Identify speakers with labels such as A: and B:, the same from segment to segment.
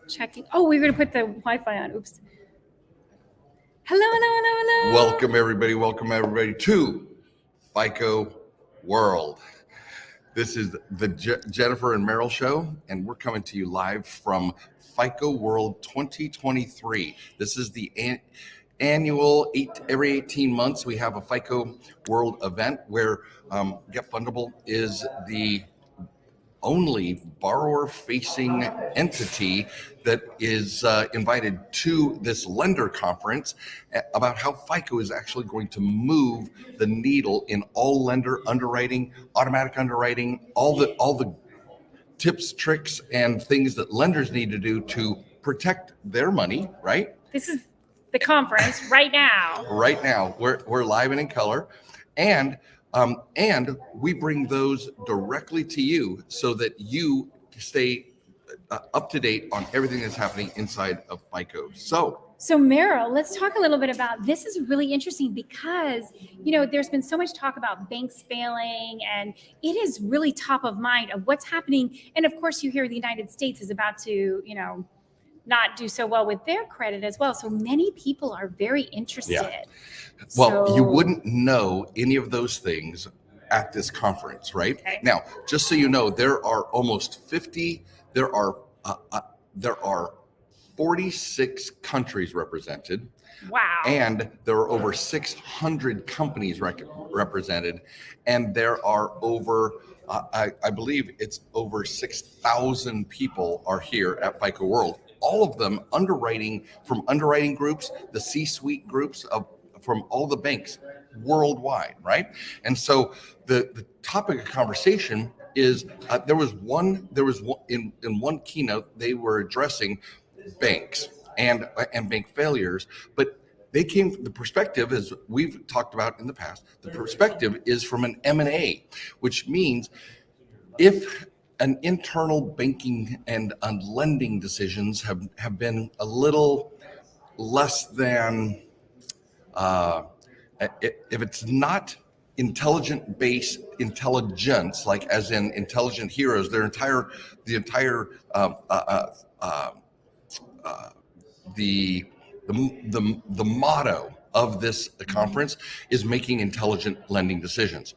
A: Checking. Oh, we were going to put the Wi-Fi on. Oops. Hello.
B: Welcome everybody to FICO World. This is the Jennifer and Merrill show, and we're coming to you live from FICO World 2023. This is the annual every 18 months we have a FICO World event where Get Fundable is the only borrower-facing entity that is invited to this lender conference about how FICO is actually going to move the needle in all lender underwriting, automatic underwriting, all the tips, tricks, and things that lenders need to do to protect their money, right?
A: This is the conference right now.
B: Right now, we're live and in color, and we bring those directly to you so that you stay up to date on everything that's happening inside of FICO.
A: So Merrill, let's talk a little bit about this. Is really interesting because, there's been so much talk about banks failing, and it is really top of mind of what's happening. And of course, you hear the United States is about to, not do so well with their credit as well. So many people are very interested. Yeah.
B: Well, you wouldn't know any of those things at this conference, right? Okay. Now, just so you know, there are almost 50. There are 46 countries represented.
A: Wow.
B: And there are over 600 companies represented, and there are over I believe it's over 6,000 people are here at FICO World. All of them underwriting groups, the C-suite groups from all the banks worldwide, right? And so the topic of conversation is there was one in one keynote they were addressing banks and bank failures, but the perspective, as we've talked about in the past, the perspective is from an M&A, which means if an internal banking and lending decisions have been a little less than, if it's not intelligence, like as in intelligent heroes, the motto of this conference is making intelligent lending decisions.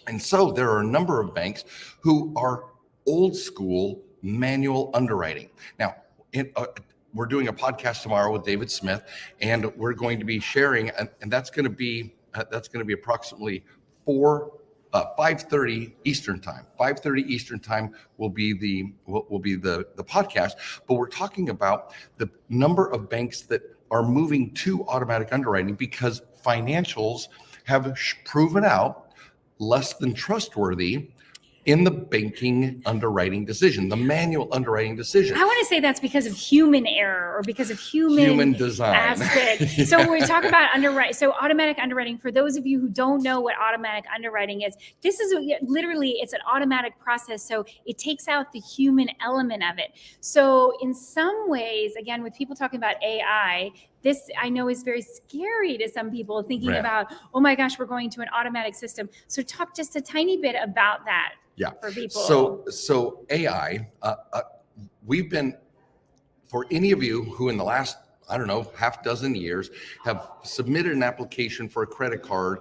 B: And so there are a number of banks who are old school manual underwriting. Now, we're doing a podcast tomorrow with David Smith, and we're going to be sharing, and that's going to be approximately 5:30 Eastern time. 5:30 Eastern time will be the podcast. But we're talking about the number of banks that are moving to automatic underwriting because financials have proven out less than trustworthy in the banking underwriting decision, the manual underwriting decision.
A: I want to say that's because of human error or because of human
B: design
A: aspect. Yeah. So when we talk about automatic underwriting, for those of you who don't know what automatic underwriting is, this is literally, it's an automatic process. So it takes out the human element of it. So in some ways, again, with people talking about AI, this I know is very scary to some people thinking about, oh my gosh, we're going to an automatic system. So talk just a tiny bit about that.
B: Yeah.
A: For people.
B: So AI, we've been, for any of you who in the last, half dozen years have submitted an application for a credit card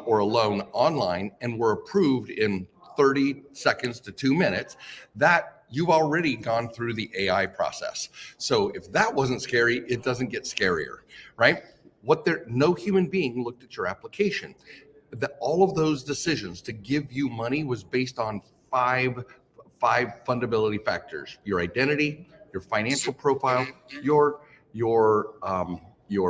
B: or a loan online and were approved in 30 seconds to 2 minutes, that you've already gone through the AI process. So if that wasn't scary, it doesn't get scarier, right? No human being looked at your application. That all of those decisions to give you money was based on five fundability factors: your identity, your financial profile, your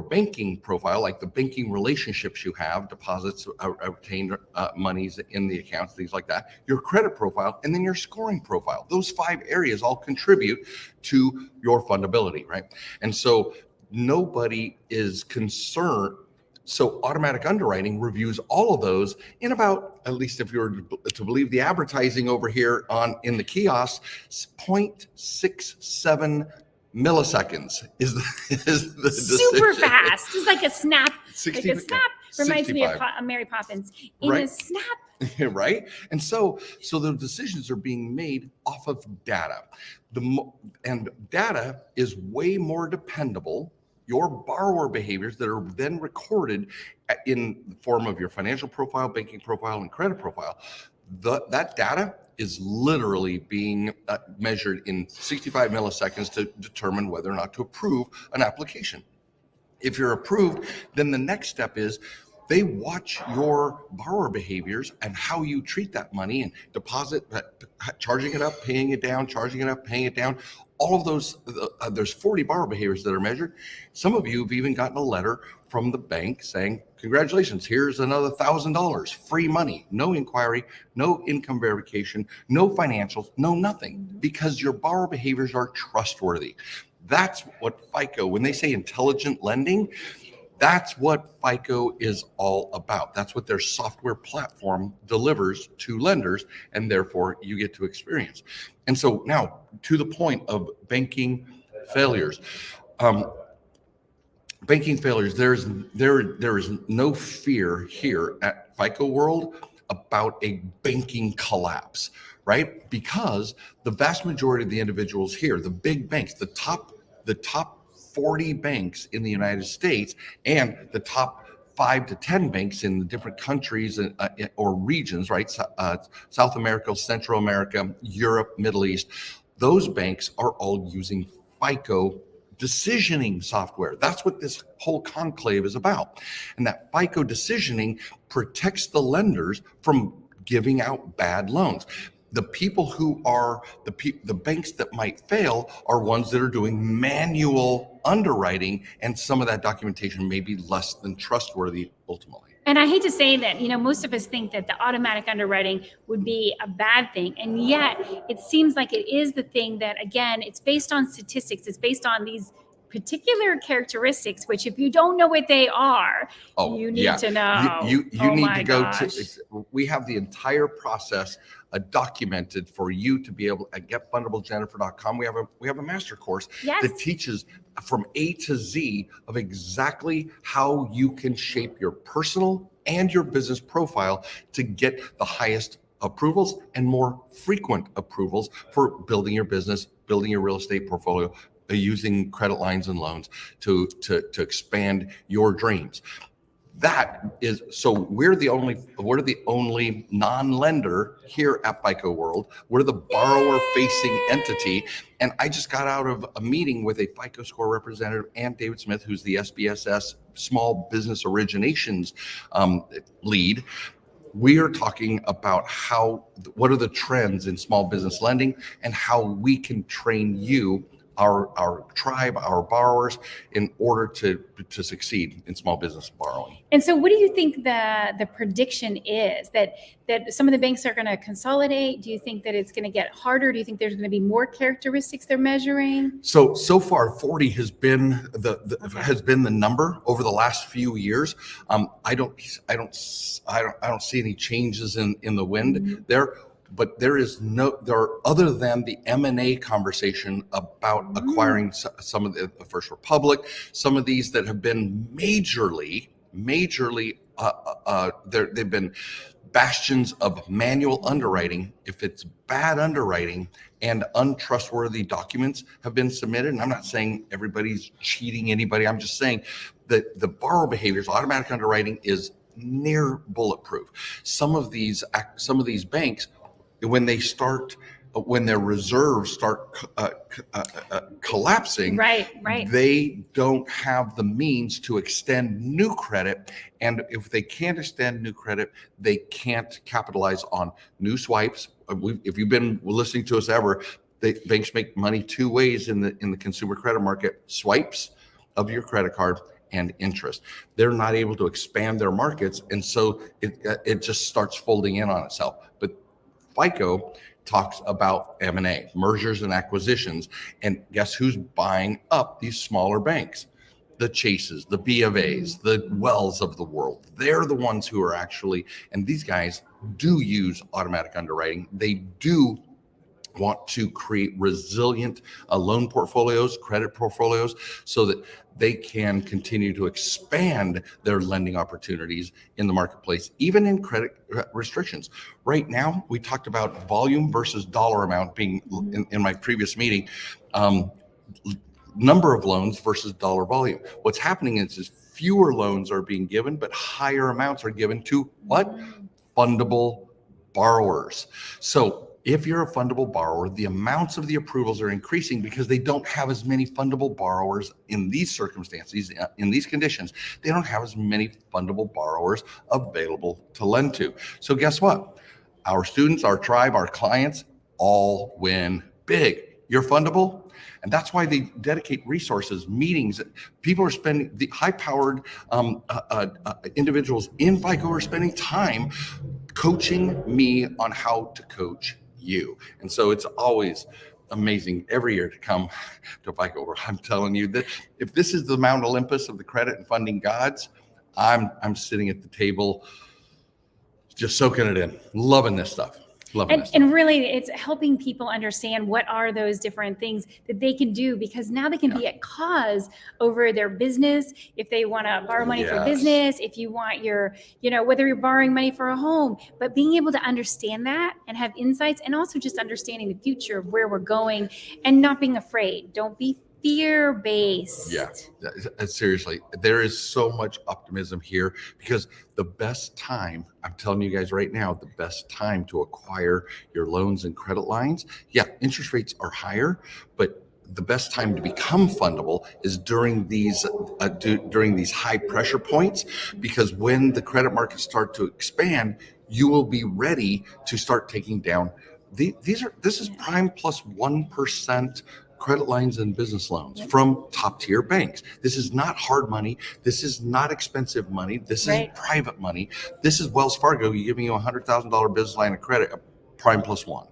B: banking profile, like the banking relationships you have, deposits, obtained monies in the accounts, things like that, your credit profile, and then your scoring profile. Those 5 areas all contribute to your fundability, right? And so nobody is concerned. So automatic underwriting reviews all of those in about, at least if you were to believe the advertising over here in the kiosk, 0.67 milliseconds is the
A: Super
B: decision.
A: fast. It's like a snap.
B: 60,
A: Like a snap. Reminds me of
B: 65.
A: Mary Poppins. In a snap.
B: Right? And so the decisions are being made off of data. And data is way more dependable. Your borrower behaviors that are then recorded in the form of your financial profile, banking profile, and credit profile. That data is literally being measured in 65 milliseconds to determine whether or not to approve an application. If you're approved, then the next step is they watch your borrower behaviors and how you treat that money and deposit, charging it up, paying it down, charging it up, paying it down. All of those, there's 40 borrower behaviors that are measured. Some of you have even gotten a letter from the bank saying, congratulations, here's another $1,000, free money, no inquiry, no income verification, no financials, no nothing, because your borrower behaviors are trustworthy. That's what FICO, when they say intelligent lending, that's what FICO is all about. That's what their software platform delivers to lenders, and therefore you get to experience. And so now to the point of banking failures. Banking failures, there is no fear here at FICO World about a banking collapse, right? Because the vast majority of the individuals here, the big banks, the top 40 banks in the United States and the top 5 to 10 banks in the different countries or regions, right? South America, Central America, Europe, Middle East, those banks are all using FICO decisioning software. That's what this whole conclave is about. And that FICO decisioning protects the lenders from giving out bad loans. The people who are the banks that might fail are ones that are doing manual underwriting, and some of that documentation may be less than trustworthy ultimately.
A: And I hate to say that, most of us think that the automatic underwriting would be a bad thing. And yet it seems like it is the thing that, again, it's based on statistics. It's based on these particular characteristics, which if you don't know what they are, you need to know.
B: You need to go to, we have the entire process documented for you to be able at getfundablejennifer.com. We have a master course that teaches from A to Z of exactly how you can shape your personal and your business profile to get the highest approvals and more frequent approvals for building your business, building your real estate portfolio, using credit lines and loans to expand your dreams. That is, so we're the only non-lender here at FICO World. We're the borrower-facing entity. And I just got out of a meeting with a FICO score representative and David Smith, who's the SBSS Small Business Originations lead. We are talking about what are the trends in small business lending and how we can train you, our tribe, our borrowers, in order to succeed in small business borrowing.
A: And so what do you think the prediction is? That some of the banks are going to consolidate? Do you think that it's going to get harder? Do you think there's going to be more characteristics they're measuring?
B: So far 40 has been the number over the last few years. I don't see any changes in the wind there. But there are, other than the M&A conversation about acquiring some of the First Republic, some of these that have been majorly, they've been bastions of manual underwriting. If it's bad underwriting and untrustworthy documents have been submitted, and I'm not saying everybody's cheating anybody, I'm just saying that the borrower behaviors, automatic underwriting is near bulletproof. Some of these banks, when their reserves start collapsing,
A: right,
B: they don't have the means to extend new credit. And if they can't extend new credit, they can't capitalize on new swipes. If you've been listening to us ever, banks make money two ways in the consumer credit market: swipes of your credit card and interest. They're not able to expand their markets, and so it just starts folding in on itself. But FICO talks about M&A, mergers and acquisitions, and guess who's buying up these smaller banks? The Chases, the B of A's, the Wells of the world. They're the ones who are actually, and these guys do use automatic underwriting. They do want to create resilient loan portfolios, credit portfolios, so that they can continue to expand their lending opportunities in the marketplace, even in credit restrictions. Right now, we talked about volume versus dollar amount being in my previous meeting, number of loans versus dollar volume. What's happening is fewer loans are being given, but higher amounts are given to what? Fundable borrowers. So if you're a fundable borrower, the amounts of the approvals are increasing because they don't have as many fundable borrowers in these circumstances, in these conditions. They don't have as many fundable borrowers available to lend to. So guess what? Our students, our tribe, our clients all win big. You're fundable. And that's why they dedicate resources, meetings. People are spending, the high-powered individuals in FICO are spending time coaching me on how to coach you. And so it's always amazing every year to come to FICO World. I'm telling you that if this is the Mount Olympus of the credit and funding gods, I'm sitting at the table just soaking it in, loving this stuff.
A: And really, it's helping people understand what are those different things that they can do, because now they can be at cause over their business. If they want to borrow money for business, if you want your, whether you're borrowing money for a home, but being able to understand that and have insights, and also just understanding the future of where we're going and not being afraid. Don't be fear-based.
B: Yeah, seriously, there is so much optimism here, because the best time, I'm telling you guys right now, the best time to acquire your loans and credit lines, interest rates are higher, but the best time to become fundable is during these high pressure points, because when the credit markets start to expand, you will be ready to start taking down. This is prime plus 1% credit lines and business loans from top tier banks. This is not hard money. This is not expensive money. This is private money. This is Wells Fargo giving you a $100,000 business line of credit, prime plus 1.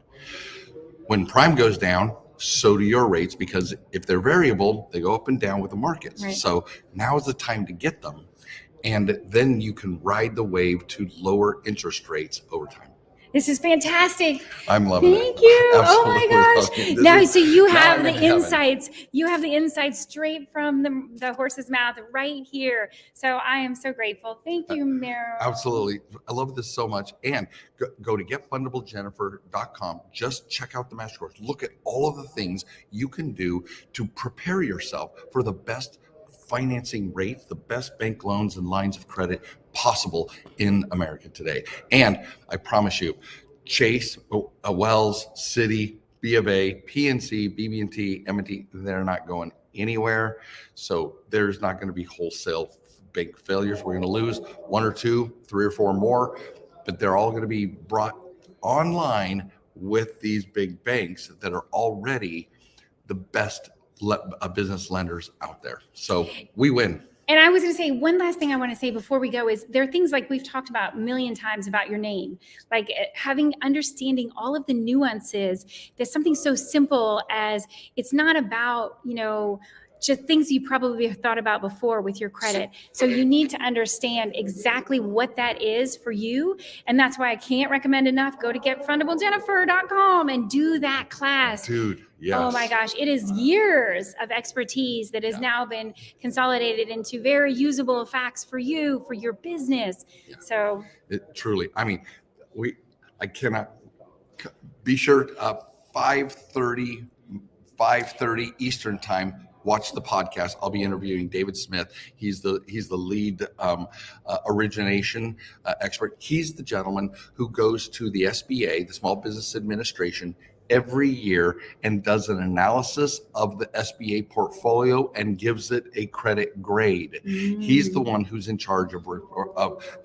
B: When prime goes down, so do your rates, because if they're variable, they go up and down with the markets. So now is the time to get them. And then you can ride the wave to lower interest rates over time.
A: This is fantastic.
B: I'm loving it.
A: Thank you.
B: Absolutely.
A: Oh my gosh. Now, so you have the insights. You have the insights straight from the horse's mouth right here. So I am so grateful. Thank you, Merrill.
B: Absolutely. I love this so much. And go to getfundablejennifer.com. Just check out the master course. Look at all of the things you can do to prepare yourself for the best financing rates, the best bank loans and lines of credit possible in America today. And I promise you, Chase, Wells, Citi, B of A, PNC, BB&T, M&T, they're not going anywhere. So there's not going to be wholesale bank failures. We're going to lose 1 or 2, 3 or 4 more, but they're all going to be brought online with these big banks that are already the best business lenders out there. So we win.
A: And I was going to say, one last thing I want to say before we go is there are things like we've talked about a million times about your name, like understanding all of the nuances. There's something so simple as it's not about, just things you probably have thought about before with your credit. So you need to understand exactly what that is for you. And that's why I can't recommend enough. Go to getfundablejennifer.com and do that class.
B: Dude, yes.
A: Oh my gosh. It is years of expertise that has now been consolidated into very usable facts for you, for your business. Yeah. So
B: it truly, I cannot be sure 5:30 Eastern time. Watch the podcast. I'll be interviewing David Smith. He's the lead origination expert. He's the gentleman who goes to the SBA, the Small Business Administration, every year and does an analysis of the SBA portfolio and gives it a credit grade. He's the one who's in charge of,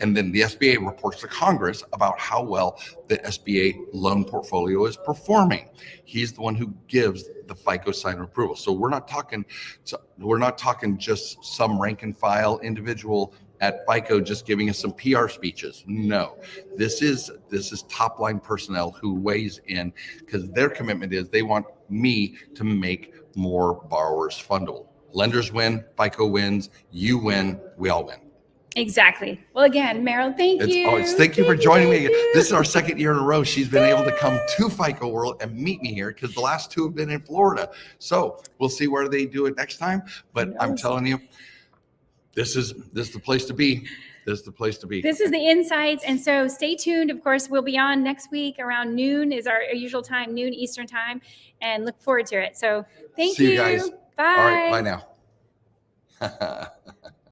B: and then the SBA reports to Congress about how well the SBA loan portfolio is performing. He's the one who gives the FICO sign of approval. So we're not talking just some rank and file individual at FICO just giving us some PR speeches. No, this is top line personnel who weighs in, because their commitment is they want me to make more borrowers fundable. Lenders win, FICO wins, you win, we all win.
A: Exactly. Well, again, Merrill, thank you.
B: Thank you for joining me. This is our second year in a row. She's been able to come to FICO World and meet me here because the last two have been in Florida. So we'll see where they do it next time. But I'm telling you, this is the place to be. This is the place to be.
A: This is the insights. And so stay tuned. Of course, we'll be on next week around noon is our usual time, noon Eastern time, and look forward to it. So thank you.
B: See you guys.
A: Bye.
B: All right. Bye now.